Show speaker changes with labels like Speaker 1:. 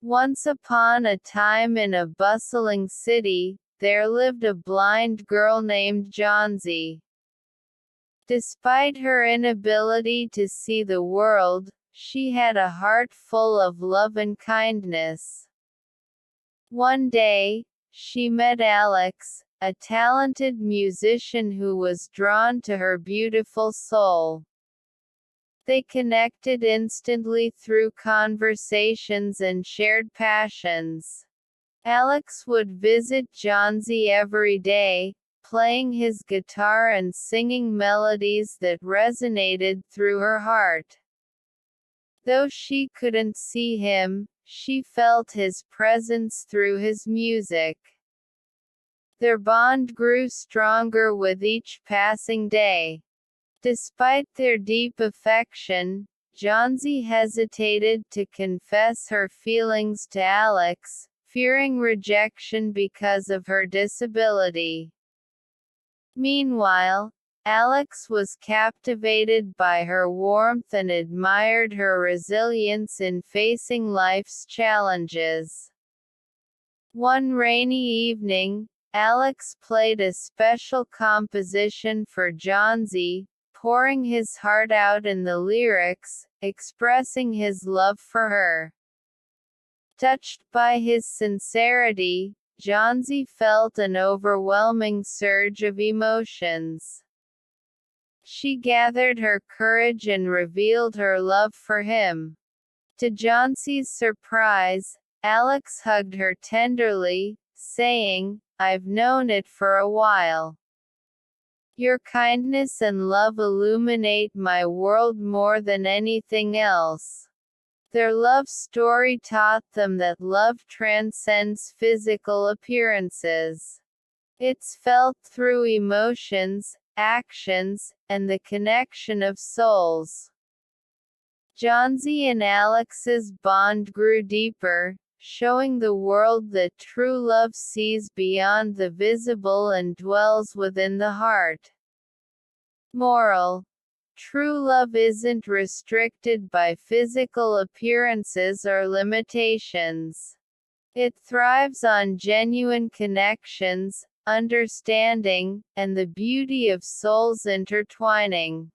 Speaker 1: Once upon a time in a bustling city, there lived a blind girl named Johnsy. Despite her inability to see the world, she had a heart full of love and kindness. One day, she met Alex, a talented musician who was drawn to her beautiful soul. They connected instantly through conversations and shared passions. Alex would visit Johnsy every day, playing his guitar and singing melodies that resonated through her heart. Though she couldn't see him, she felt his presence through his music. Their bond grew stronger with each passing day. Despite their deep affection, Johnsy hesitated to confess her feelings to Alex, fearing rejection because of her disability. Meanwhile, Alex was captivated by her warmth and admired her resilience in facing life's challenges. One rainy evening, Alex played a special composition for Johnsy, pouring his heart out in the lyrics, expressing his love for her. Touched by his sincerity, Johnsy felt an overwhelming surge of emotions. She gathered her courage and revealed her love for him. To Johnsy's surprise, Alex hugged her tenderly, saying, "I've known it for a while. Your kindness and love illuminate my world more than anything else." Their love story taught them that love transcends physical appearances. It's felt through emotions, actions, and the connection of souls. Johnsy and Alex's bond grew deeper, showing the world that true love sees beyond the visible and dwells within the heart. Moral: true love isn't restricted by physical appearances or limitations. It thrives on genuine connections, understanding, and the beauty of souls intertwining.